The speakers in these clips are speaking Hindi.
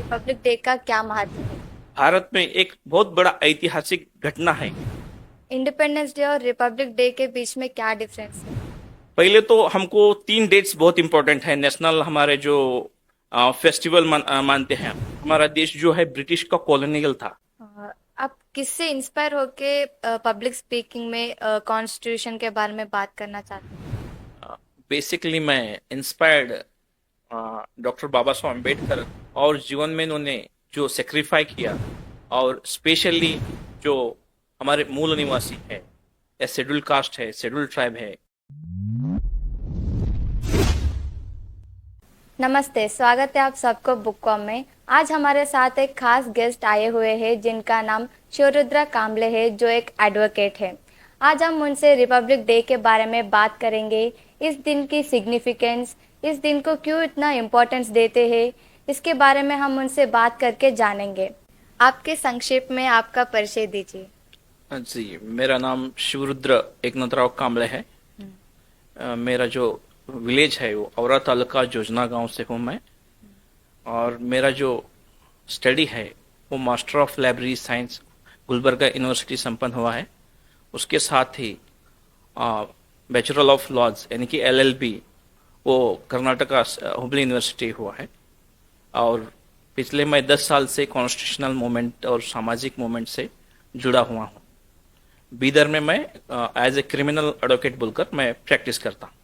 रिपब्लिक डे का क्या महत्व है? भारत में एक बहुत बड़ा ऐतिहासिक घटना है। इंडिपेंडेंस डे और रिपब्लिक डे के बीच में क्या डिफरेंस है? पहले तो हमको 3 डेट्स बहुत इंपॉर्टेंट है। नेशनल हमारे जो फेस्टिवल मानते हैं। हमारा देश जो है ब्रिटिश का कॉलोनियल था। आप किससे इंस्पायर होके पब्लिक स्पीकिंग में कॉन्स्टिट्यूशन के बारे में बात करना चाहते हैं? बेसिकली मैं इंस्पायर्ड डॉक्टर बाबा साहब अम्बेडकर और जीवन में इन्होंने जो सेक्रीफाई किया, और स्पेशली जो हमारे मूल निवासी है, या शेड्यूल कास्ट है, शेड्यूल ट्राइब है। नमस्ते, स्वागत है आप सबको बुक कॉम में। आज हमारे साथ एक खास गेस्ट आए हुए हैं जिनका नाम शिवरुद्र कांबले है, जो एक एडवोकेट है। आज हम उनसे रिपब्लिक डे के बारे में बात करेंगे। इस दिन की सिग्निफिकेंस, इस दिन को क्यों इतना इम्पोर्टेंस देते हैं, इसके बारे में हम उनसे बात करके जानेंगे। आपके संक्षेप में आपका परिचय दीजिए। जी, मेरा नाम शिवरुद्र एकनाथराव कांबले है। मेरा जो विलेज है वो औरा तालुका जोजना गांव से हूँ मैं। और मेरा जो स्टडी है वो master of library science Gulbarga university संपन्न हुआ है। उसके साथ ही बैचलर ऑफ लॉज यानी कि LLB वो कर्नाटका हुबली यूनिवर्सिटी हुआ है। और पिछले मैं 10 साल से कॉन्स्टिट्यूशनल मूवमेंट और सामाजिक मूवमेंट से जुड़ा हुआ हूँ। बीदर में मैं एज ए क्रिमिनल एडवोकेट बोलकर मैं प्रैक्टिस करता हूँ।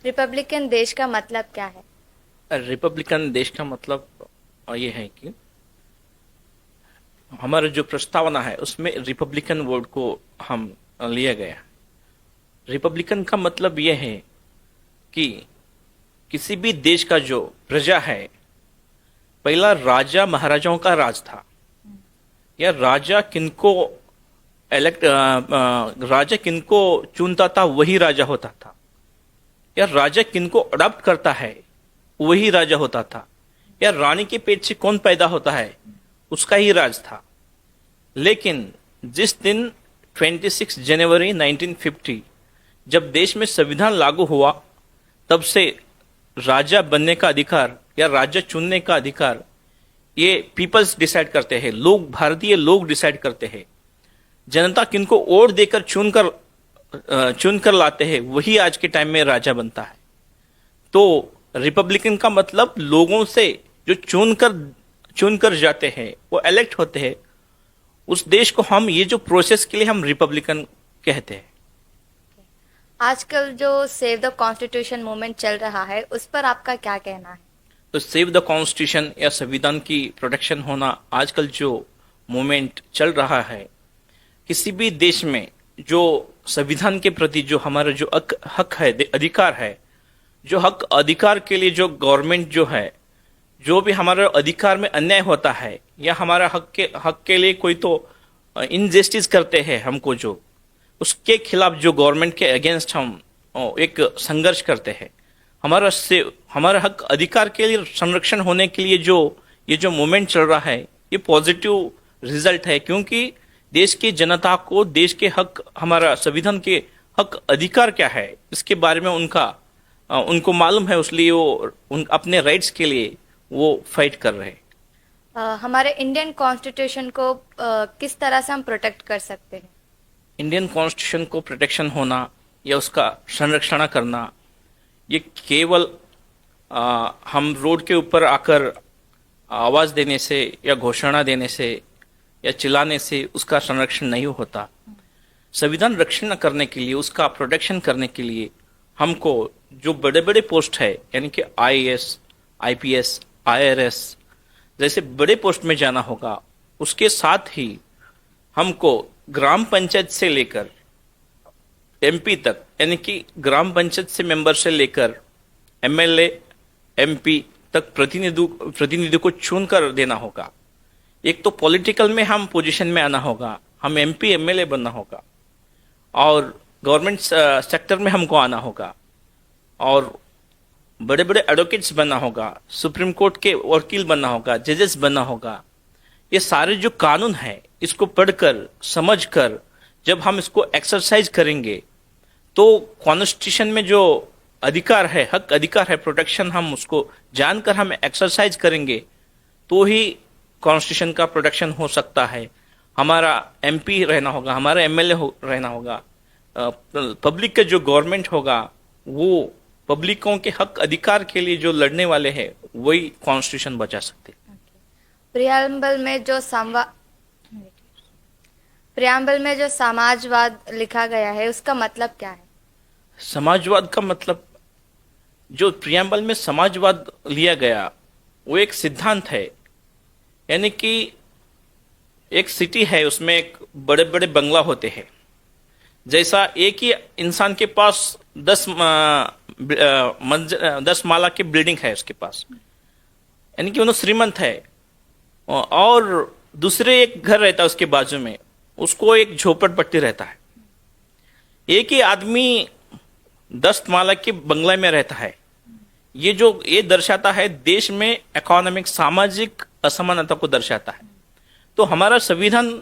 रिपब्लिकन देश का मतलब क्या है? रिपब्लिकन देश का मतलब ये है कि हमारा जो प्रस्तावना है उसमें रिपब्लिकन वर्ड को हम लिया गया। रिपब्लिकन का मतलब यह है कि किसी भी देश का जो प्रजा है, पहला राजा महाराजाओं का राज था, या राजा किनको राजा किनको चुनता था वही राजा होता था, या राजा किनको अडॉप्ट करता है वही राजा होता था, या रानी के पेट से कौन पैदा होता है उसका ही राज था। लेकिन जिस दिन 26 जनवरी 1950 जब देश में संविधान लागू हुआ, तब से राजा बनने का अधिकार या राजा चुनने का अधिकार ये पीपल्स डिसाइड करते हैं, लोग, भारतीय लोग डिसाइड करते हैं। जनता किनको वोट देकर चुनकर लाते हैं वही आज के टाइम में राजा बनता है। तो रिपब्लिकन का मतलब लोगों से जो चुनकर जाते हैं, वो इलेक्ट होते हैं, उस देश को हम, ये जो प्रोसेस के लिए हम रिपब्लिकन कहते हैं। आजकल जो सेव द कॉन्स्टिट्यूशन मूवमेंट चल रहा है, उस पर आपका क्या कहना है? तो सेव द कॉन्स्टिट्यूशन या संविधान की प्रोटेक्शन होना, आजकल जो मूवमेंट चल रहा है, किसी भी देश में जो संविधान के प्रति जो हमारा जो हक है, अधिकार है, जो हक अधिकार के लिए जो गवर्नमेंट जो है, जो भी हमारे अधिकार में अन्याय होता है या हमारा हक के लिए कोई तो इनजस्टिस करते हैं हमको, जो उसके खिलाफ जो गवर्नमेंट के अगेंस्ट हम एक संघर्ष करते हैं। हमारा हक अधिकार के लिए संरक्षण होने के लिए जो ये जो मूवमेंट चल रहा है, ये पॉजिटिव रिजल्ट है, क्योंकि देश की जनता को देश के हक, हमारा संविधान के हक अधिकार क्या है इसके बारे में उनको मालूम है, इसलिए वो अपने राइट्स के लिए वो फाइट कर रहे हैं। हमारे इंडियन कॉन्स्टिट्यूशन को किस तरह से हम प्रोटेक्ट कर सकते हैं? इंडियन कॉन्स्टिट्यूशन को प्रोटेक्शन होना या उसका संरक्षण करना, ये केवल हम रोड के ऊपर आकर आवाज देने से या घोषणा देने से या चिल्लाने से उसका संरक्षण नहीं होता। संविधान रक्षण करने के लिए, उसका प्रोटेक्शन करने के लिए हमको जो बड़े बड़े पोस्ट है, यानी कि IAS, IPS, IRS जैसे बड़े पोस्ट में जाना होगा। उसके साथ ही हमको ग्राम पंचायत से लेकर MP तक, यानी कि ग्राम पंचायत से मेंबर से लेकर MLA, MP तक प्रतिनिधि को चुनकर देना होगा। एक तो पॉलिटिकल में हम पोजीशन में आना होगा, हम MP MLA बनना होगा, और गवर्नमेंट सेक्टर में हमको आना होगा, और बड़े बड़े एडवोकेट्स बनना होगा, सुप्रीम कोर्ट के वकील बनना होगा, जजेस बनना होगा। ये सारे जो कानून है, इसको पढ़कर समझकर जब हम इसको एक्सरसाइज करेंगे, तो कॉन्स्टिट्यूशन में जो अधिकार है, हक अधिकार है, प्रोटेक्शन, हम उसको जानकर हम एक्सरसाइज करेंगे, तो ही कॉन्स्टिट्यूशन का प्रोटेक्शन हो सकता है। हमारा एमपी रहना होगा, हमारा एमएलए रहना होगा, पब्लिक का जो गवर्नमेंट होगा वो पब्लिकों के हक अधिकार के लिए जो लड़ने वाले हैं वही कॉन्स्टिट्यूशन बचा सकते। प्रियम्बल में जो प्रियम्बल में जो समाजवाद लिखा गया है उसका मतलब क्या है? समाजवाद का मतलब, जो प्रियम्बल में समाजवाद लिया गया वो एक सिद्धांत है। यानी कि एक सिटी है, उसमें एक बड़े बड़े बंगला होते हैं। जैसा एक ही इंसान के पास 10 माला की बिल्डिंग है उसके पास, यानी कि वो श्रीमंत है, और दूसरे एक घर रहता है उसके बाजू में, उसको एक झोपड़पट्टी रहता है। एक ही आदमी 10 माला के बंगले में रहता है। ये दर्शाता है देश में इकोनॉमिक, सामाजिक असमानता को दर्शाता है। तो हमारा संविधान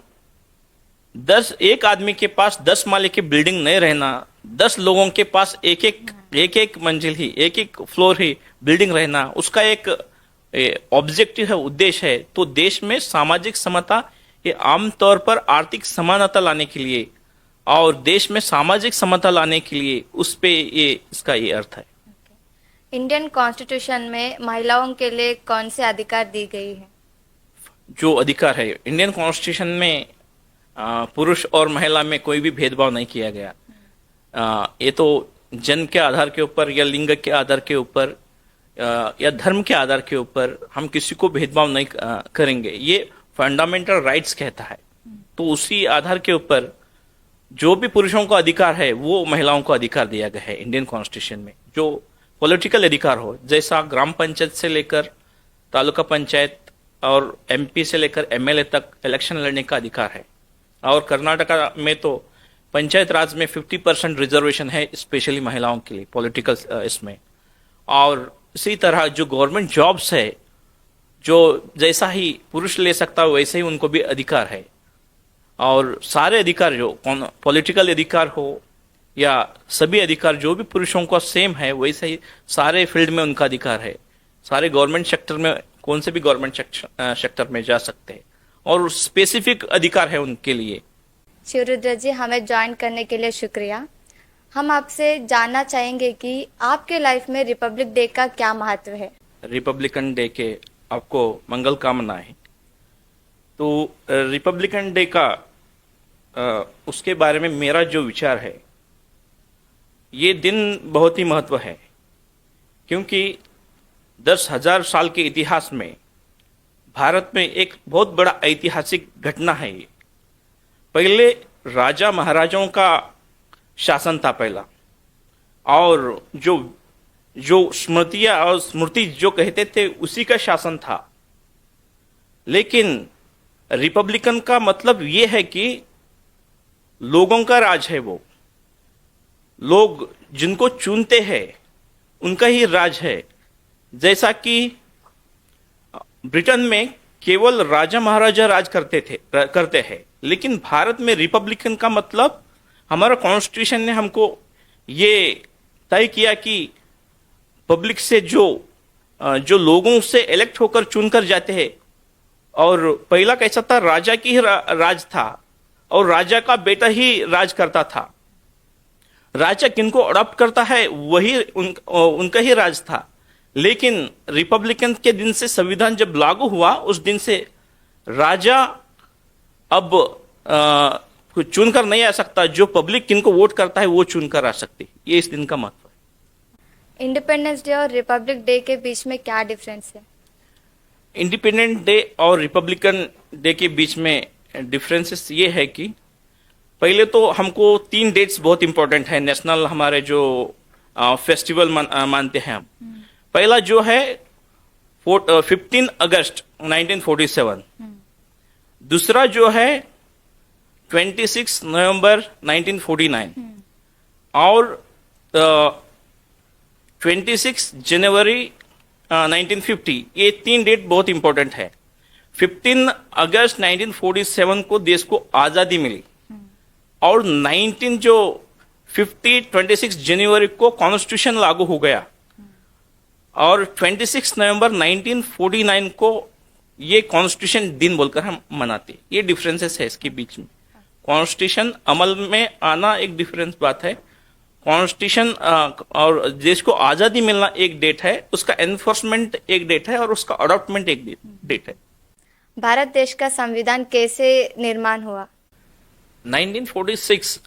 एक आदमी के पास 10 माले की बिल्डिंग नहीं रहना, 10 लोगों के पास एक मंजिल ही, एक फ्लोर ही बिल्डिंग रहना, उसका एक ऑब्जेक्टिव है, उद्देश्य है। तो देश में सामाजिक समता, ये आमतौर पर आर्थिक समानता लाने के लिए और देश में सामाजिक समता लाने के लिए उस पे इसका ये अर्थ है। इंडियन कॉन्स्टिट्यूशन में महिलाओं के लिए कौन से अधिकार दी गई है? जो अधिकार है इंडियन कॉन्स्टिट्यूशन में, पुरुष और महिला में कोई भी भेदभाव नहीं किया गया। ये तो जन्म के आधार के ऊपर या लिंग के आधार के ऊपर या धर्म के आधार के ऊपर हम किसी को भेदभाव नहीं करेंगे, ये फंडामेंटल राइट्स कहता है। तो उसी आधार के ऊपर जो भी पुरुषों का अधिकार है वो महिलाओं को अधिकार दिया गया है इंडियन कॉन्स्टिट्यूशन में। जो पॉलिटिकल अधिकार हो, जैसा ग्राम पंचायत से लेकर तालुका पंचायत और एमपी से लेकर एमएलए तक इलेक्शन लड़ने का अधिकार है। और कर्नाटका में तो पंचायत राज में 50% रिजर्वेशन है स्पेशली महिलाओं के लिए पॉलिटिकल इसमें। और इसी तरह जो गवर्नमेंट जॉब्स है, जो जैसा ही पुरुष ले सकता है वैसे ही उनको भी अधिकार है। और सारे अधिकार, जो पॉलिटिकल अधिकार हो या सभी अधिकार जो भी पुरुषों का सेम है, वैसे ही सारे फील्ड में उनका अधिकार है। सारे गवर्नमेंट सेक्टर में, कौन से भी गवर्नमेंट सेक्टर में जा सकते हैं, और स्पेसिफिक अधिकार है उनके लिए। शिवरुद्र जी, हमें ज्वाइन करने के लिए शुक्रिया। हम आपसे जानना चाहेंगे कि आपके लाइफ में रिपब्लिक डे का क्या महत्व है? रिपब्लिकन डे के आपको मंगल कामनाएं। तो रिपब्लिकन डे का उसके बारे में मेरा जो विचार है, ये दिन बहुत ही महत्व है, क्योंकि 10,000 साल के इतिहास में भारत में एक बहुत बड़ा ऐतिहासिक घटना है ये। पहले राजा महाराजाओं का शासन था पहला, और जो स्मृतियां और स्मृति जो कहते थे उसी का शासन था। लेकिन रिपब्लिकन का मतलब ये है कि लोगों का राज है, वो लोग जिनको चुनते हैं उनका ही राज है। जैसा कि ब्रिटेन में केवल राजा महाराजा राज करते हैं, लेकिन भारत में रिपब्लिकन का मतलब, हमारा कॉन्स्टिट्यूशन ने हमको ये तय किया कि पब्लिक से जो लोगों से इलेक्ट होकर चुनकर जाते हैं। और पहला कैसा था, राजा की ही राज था और राजा का बेटा ही राज करता था। राजा किनको अडॉप्ट करता है वही उनका ही राज था। लेकिन रिपब्लिकन के दिन से संविधान जब लागू हुआ, उस दिन से राजा अब कुछ चुनकर नहीं आ सकता, जो पब्लिक किनको वोट करता है वो चुनकर आ सकती। ये इस दिन का महत्व है। इंडिपेंडेंस डे और रिपब्लिक डे के बीच में क्या डिफरेंस है? इंडिपेंडेंट डे और रिपब्लिकन डे के बीच में डिफरेंसेस ये है कि पहले तो हमको 3 डेट्स बहुत इंपॉर्टेंट है, नेशनल हमारे जो फेस्टिवल मानते हैं हम। पहला जो है 15 अगस्त 1947, दूसरा जो है 26 नवंबर 1949, और 26 जनवरी 1950। ये 3 डेट बहुत इंपॉर्टेंट है। 15 अगस्त 1947 को देश को आजादी मिली, और 26 जनवरी को कॉन्स्टिट्यूशन लागू हो गया, और 26 नवंबर 1949 को ये कॉन्स्टिट्यूशन दिन बोलकर हम मनाते हैं। ये डिफरेंसेस है इसके बीच में। कॉन्स्टिट्यूशन अमल में आना एक डिफरेंस बात है। कॉन्स्टिट्यूशन और देश को आजादी मिलना एक डेट है, उसका एनफोर्समेंट एक डेट है और उसका अडॉप्टमेंट एक डेट है। भारत देश का संविधान कैसे निर्माण हुआ? 1946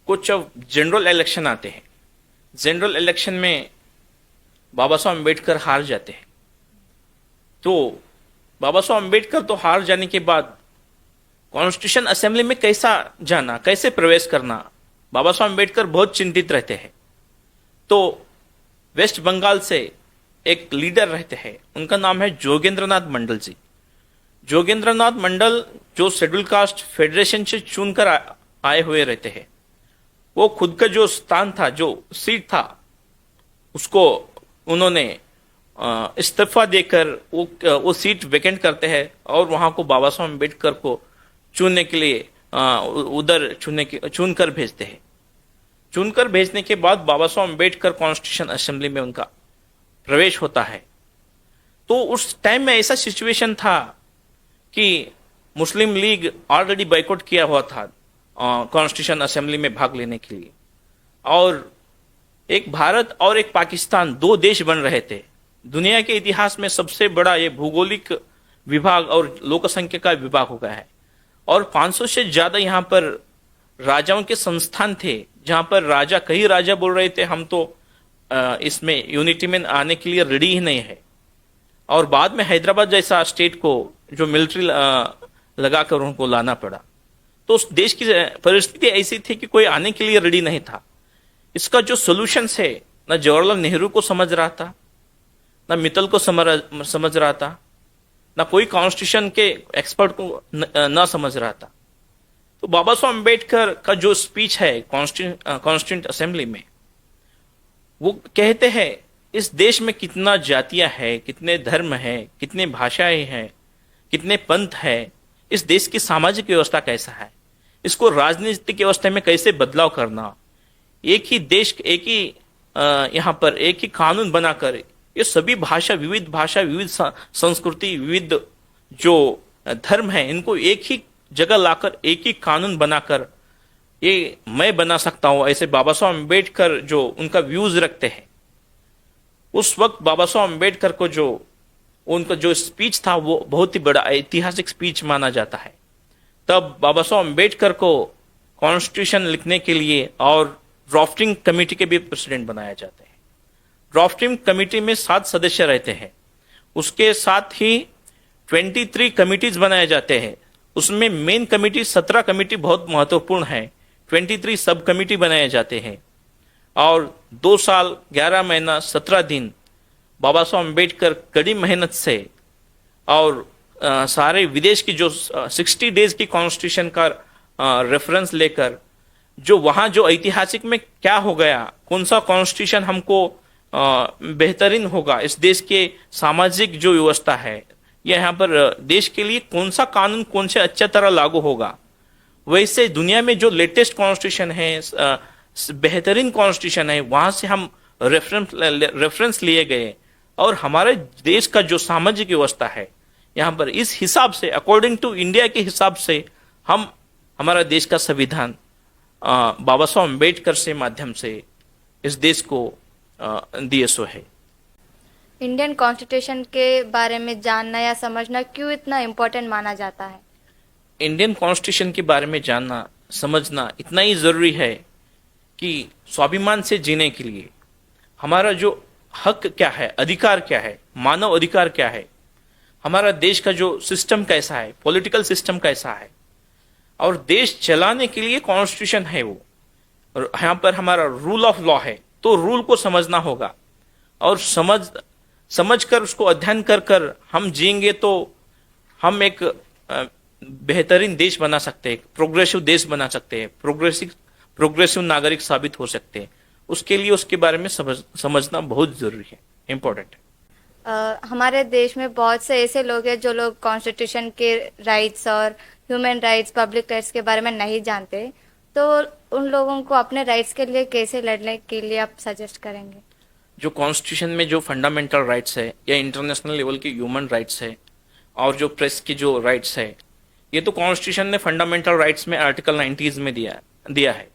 कुछ जनरल इलेक्शन आते हैं। जनरल इलेक्शन में बाबा साहब अम्बेडकर हार जाते हैं। तो बाबा साहब अम्बेडकर तो हार जाने के बाद कॉन्स्टिट्यूशन असेंबली में कैसा जाना, कैसे प्रवेश करना, बाबा साहब अम्बेडकर बहुत चिंतित रहते हैं। तो वेस्ट बंगाल से एक लीडर रहते हैं, उनका नाम है जोगेंद्रनाथ मंडल जी। जोगेंद्रनाथ मंडल जो शेड्यूल कास्ट फेडरेशन से चुनकर आए हुए रहते हैं। वो खुद का जो स्थान था, जो सीट था, उसको उन्होंने इस्तीफा देकर वो सीट वेकेंट करते हैं और वहां को बाबा साहब अम्बेडकर को चुनने के लिए उधर चुनकर भेजते हैं। चुनकर भेजने के बाद बाबा साहब अम्बेडकर कॉन्स्टिट्यूशन असेंबली में उनका प्रवेश होता है। तो उस टाइम में ऐसा सिचुएशन था कि मुस्लिम लीग ऑलरेडी बाइकआउट किया हुआ था कॉन्स्टिट्यूशन असेंबली में भाग लेने के लिए, और एक भारत और एक पाकिस्तान, दो देश बन रहे थे। दुनिया के इतिहास में सबसे बड़ा ये भौगोलिक विभाग और लोकसंख्या का विभाग हो गया है। और 500 से ज्यादा यहाँ पर राजाओं के संस्थान थे, जहां पर कई राजा बोल रहे थे हम तो इसमें यूनिटी में आने के लिए रेडी ही नहीं है। और बाद में हैदराबाद जैसा स्टेट को जो मिलिट्री लगाकर उनको लाना पड़ा। तो उस देश की परिस्थिति ऐसी थी कि कोई आने के लिए रेडी नहीं था। इसका जो सोल्यूशन है, न जवाहरलाल नेहरू को समझ रहा था, न मित्तल को समझ रहा था, न कोई कॉन्स्टिट्यूशन के एक्सपर्ट को न समझ रहा था। तो बाबा साहब अम्बेडकर का जो स्पीच है कॉन्स्टिट्यूंट असेंबली में, वो कहते हैं इस देश में कितना जातियां है, कितने धर्म है, कितने भाषाएं हैं, कितने पंथ है, इस देश की सामाजिक व्यवस्था कैसा है, इसको राजनीतिक व्यवस्था में कैसे बदलाव करना, एक ही देश, एक ही यहाँ पर एक ही कानून बनाकर ये सभी विविध संस्कृति, विविध जो धर्म है, इनको एक ही जगह लाकर एक ही कानून बनाकर ये मैं बना सकता हूं। ऐसे बाबा साहब अम्बेडकर जो उनका व्यूज रखते हैं, उस वक्त बाबा साहब अम्बेडकर को जो उनका जो स्पीच था वो बहुत ही बड़ा ऐतिहासिक स्पीच माना जाता है। तब बाबा साहब अम्बेडकर को कॉन्स्टिट्यूशन लिखने के लिए और ड्राफ्टिंग कमेटी के भी प्रेसिडेंट बनाया जाता है। ड्राफ्टिंग कमेटी में 7 सदस्य रहते हैं। उसके साथ ही 23 कमिटीज बनाए जाते हैं। उसमें मेन कमेटी 17 कमेटी बहुत महत्वपूर्ण है, 23 सब कमेटी बनाए जाते हैं। और 2 साल 11 महीना 17 दिन बाबा साहब अम्बेडकर कड़ी मेहनत से और सारे विदेश की जो 60 डेज की कॉन्स्टिट्यूशन का रेफरेंस लेकर जो वहां जो ऐतिहासिक में क्या हो गया, कौन सा कॉन्स्टिट्यूशन हमको बेहतरीन होगा, इस देश के सामाजिक जो व्यवस्था है, यहाँ पर देश के लिए कौन सा कानून कौन से अच्छा तरह लागू होगा, वैसे दुनिया में जो लेटेस्ट कॉन्स्टिट्यूशन है, बेहतरीन कॉन्स्टिट्यूशन है, वहां से हम रेफरेंस लिए गए और हमारे देश का जो सामाजिक व्यवस्था है यहाँ पर इस हिसाब से, अकॉर्डिंग टू इंडिया के हिसाब से हम हमारा देश का संविधान बाबा साहब अम्बेडकर से माध्यम से इस देश को दिए सो है। इंडियन कॉन्स्टिट्यूशन के बारे में जानना या समझना क्यों इतना इम्पोर्टेंट माना जाता है? इंडियन कॉन्स्टिट्यूशन के बारे में जानना समझना इतना ही जरूरी है कि स्वाभिमान से जीने के लिए हमारा जो हक क्या है, अधिकार क्या है, मानव अधिकार क्या है, हमारा देश का जो सिस्टम कैसा है, पॉलिटिकल सिस्टम कैसा है, और देश चलाने के लिए कॉन्स्टिट्यूशन है वो, और यहाँ पर हमारा रूल ऑफ लॉ है। तो रूल को समझना होगा और समझ कर उसको अध्ययन कर हम जिएंगे तो हम एक बेहतरीन देश बना सकते हैं, प्रोग्रेसिव देश बना सकते हैं, प्रोग्रेसिव नागरिक साबित हो सकते हैं। उसके लिए उसके बारे में समझना बहुत जरूरी है, इम्पोर्टेंट है। हमारे देश में बहुत से ऐसे लोग हैं जो लोग कॉन्स्टिट्यूशन के राइट्स और ह्यूमन राइट्स, पब्लिक राइट्स के बारे में नहीं जानते, तो उन लोगों को अपने राइट्स के लिए कैसे लड़ने के लिए आप सजेस्ट करेंगे? जो कॉन्स्टिट्यूशन में जो फंडामेंटल राइट्स है या इंटरनेशनल लेवल के ह्यूमन राइट्स है और जो प्रेस की जो राइट्स है, ये तो कॉन्स्टिट्यूशन ने फंडामेंटल राइट्स में आर्टिकल 90 में दिया है।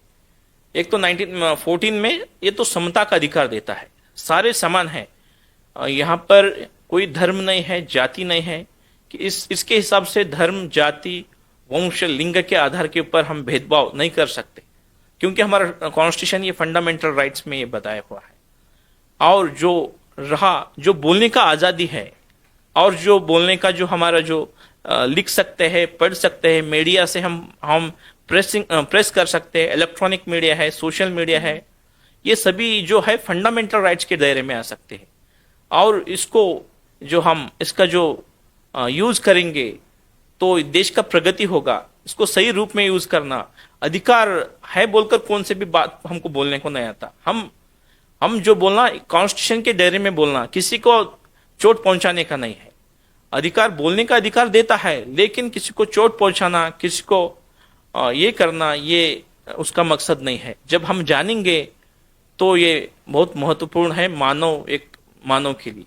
एक तो 1914 में ये तो समता का अधिकार देता है, सारे समान है। यहाँ पर कोई धर्म नहीं है, जाति नहीं है कि इसके हिसाब से धर्म, जाति, वंश, लिंग के आधार के ऊपर हम भेदभाव नहीं कर सकते, क्योंकि हमारा कॉन्स्टिट्यूशन ये फंडामेंटल राइट्स में ये बताया हुआ है। और जो बोलने का आजादी है, और जो बोलने का जो हमारा जो लिख सकते हैं, पढ़ सकते हैं, मीडिया से हम प्रेस कर सकते हैं, इलेक्ट्रॉनिक मीडिया है, सोशल मीडिया है, ये सभी जो है फंडामेंटल राइट्स के दायरे में आ सकते हैं। और इसका जो यूज करेंगे तो देश का प्रगति होगा। इसको सही रूप में यूज करना अधिकार है बोलकर कौन से भी बात हमको बोलने को नहीं आता। हम जो बोलना कॉन्स्टिट्यूशन के दायरे में बोलना, किसी को चोट पहुंचाने का नहीं है। अधिकार बोलने का अधिकार देता है, लेकिन किसी को चोट पहुंचाना, किसी को ये करना, ये उसका मकसद नहीं है। जब हम जानेंगे तो ये बहुत महत्वपूर्ण है मानव के लिए।